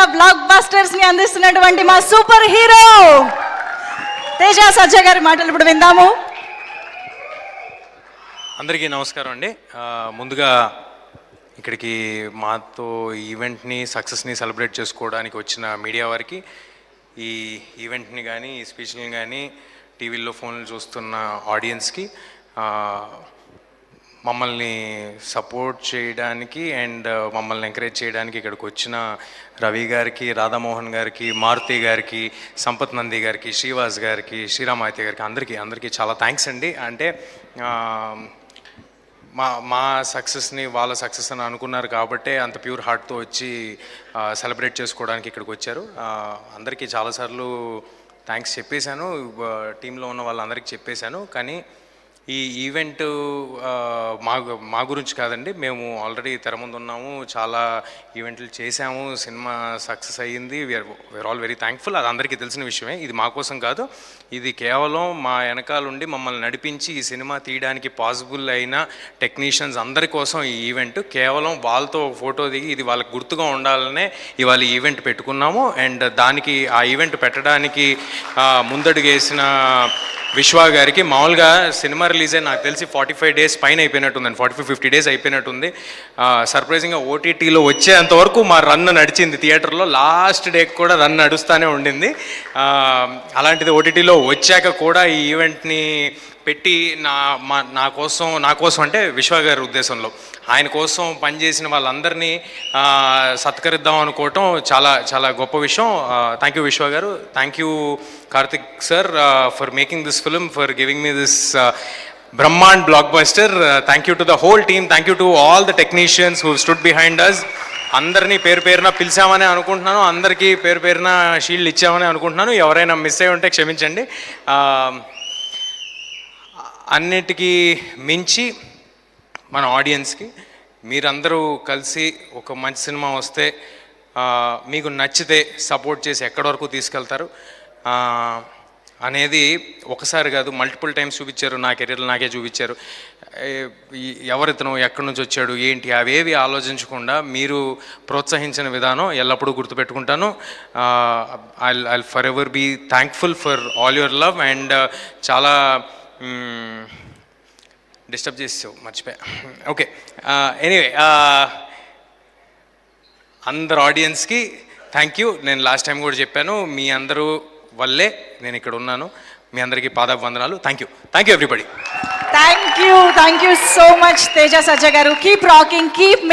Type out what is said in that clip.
వరుసగా black busters ని అందిస్తున్నటువంటి మా సూపర్ హీరో తేజ సజ్జ గారి మాటలు ఇప్పుడు విందాము. అందరికీ నమస్కారం అండి. ముందుగా ఇక్కడికి మాతో ఈవెంట్ని సక్సెస్ని సెలబ్రేట్ చేసుకోవడానికి వచ్చిన మీడియా వారికి, ఈ ఈవెంట్ని కానీ ఈ స్పీచ్ని కానీ టీవీల్లో ఫోన్లు చూస్తున్న ఆడియన్స్కి, మమ్మల్ని సపోర్ట్ చేయడానికి అండ్ మమ్మల్ని ఎంకరేజ్ చేయడానికి ఇక్కడికి వచ్చిన రవి గారికి, రాధామోహన్ గారికి, మారుతి గారికి, సంపత్ నంది గారికి, శ్రీవాస్ గారికి, శ్రీరామాయిత్య గారికి అందరికీ చాలా థ్యాంక్స్ అండి. అంటే మా సక్సెస్ని వాళ్ళ సక్సెస్ అని అనుకున్నారు కాబట్టే అంత ప్యూర్ హార్ట్తో వచ్చి సెలబ్రేట్ చేసుకోవడానికి ఇక్కడికి వచ్చారు. అందరికీ చాలాసార్లు థ్యాంక్స్ చెప్పేశాను, టీంలో ఉన్న వాళ్ళందరికీ చెప్పేశాను. కానీ ఈ ఈవెంట్ మా గురించి కాదండి. మేము ఆల్రెడీ తెర ముందు ఉన్నాము, చాలా ఈవెంట్లు చేశాము, సినిమా సక్సెస్ అయ్యింది. We're all very thankful. అది అందరికీ తెలిసిన విషయమే. ఇది మా కోసం కాదు, ఇది కేవలం మా వెనకాలండి మమ్మల్ని నడిపించి ఈ సినిమా తీయడానికి పాసిబుల్ అయిన టెక్నీషియన్స్ అందరి కోసం ఈ ఈవెంట్. కేవలం వాళ్ళతో ఫోటో దిగి ఇది వాళ్ళకి గుర్తుగా ఉండాలనే ఇవాళ ఈ ఈవెంట్ పెట్టుకున్నాము. అండ్ దానికి ఆ ఈవెంట్ పెట్టడానికి ముందడుగేసిన విశ్వ గారికి, మామూలుగా సినిమా రిలీజ్ అయ్యి నాకు తెలిసి 45 days పైన అయిపోయినట్టుందండి, 45-50 days అయిపోయినట్టుంది. సర్ప్రైజింగ్గా ఓటీటీలో వచ్చేంతవరకు మా రన్ నడిచింది. థియేటర్లో లాస్ట్ డే కూడా రన్ నడుస్తూనే ఉండింది. అలాంటిది ఓటీటీలో వచ్చాక కూడా ఈ ఈవెంట్ని పెట్టి నా కోసం అంటే విశ్వ గారి ఉద్దేశంలో ఆయన కోసం పనిచేసిన వాళ్ళందరినీ సత్కరిద్దాం అనుకోవటం చాలా చాలా గొప్ప విషయం. Thank you Vishwa garu, thank you Karthik sir for making this film, for giving me this బ్రహ్మాండ్ blockbuster. Thank you to the whole team, thank you to all the technicians who stood behind us. అందరినీ పేరు పేరున పిలిచామని అనుకుంటున్నాను, అందరికీ పేరు పేరున shield ఇచ్చామని అనుకుంటున్నాను. ఎవరైనా మిస్ అయి ఉంటే క్షమించండి. అన్నిటికీ మించి మన ఆడియన్స్కి మీరందరూ కలిసి ఒక మంచి సినిమా వస్తే మీకు నచ్చితే సపోర్ట్ చేసి ఎక్కడి వరకు తీసుకెళ్తారు అనేది ఒకసారి కాదు, మల్టిపుల్ టైమ్స్ చూపించారు. నా కెరీర్లో నాకే చూపించారు. ఎవరితను ఎక్కడి నుంచి వచ్చాడు ఏంటి అవేవి ఆలోచించకుండా మీరు ప్రోత్సహించిన విధానం ఎల్లప్పుడూ గుర్తుపెట్టుకుంటాను. I for ever be thankful for all your love. And చాలా డిస్టర్బ్ చేసావు, మర్చిపోయా. ఓకే, ఎనీవే అందరు ఆడియన్స్కి థ్యాంక్ యూ. నేను లాస్ట్ టైం కూడా చెప్పాను, మీ అందరూ వల్లే నేను ఇక్కడ ఉన్నాను. మీ అందరికీ పాదాభివందనాలు. Thank you everybody. Thank you so much Teja సజ్జ గారు. Keep rocking, keep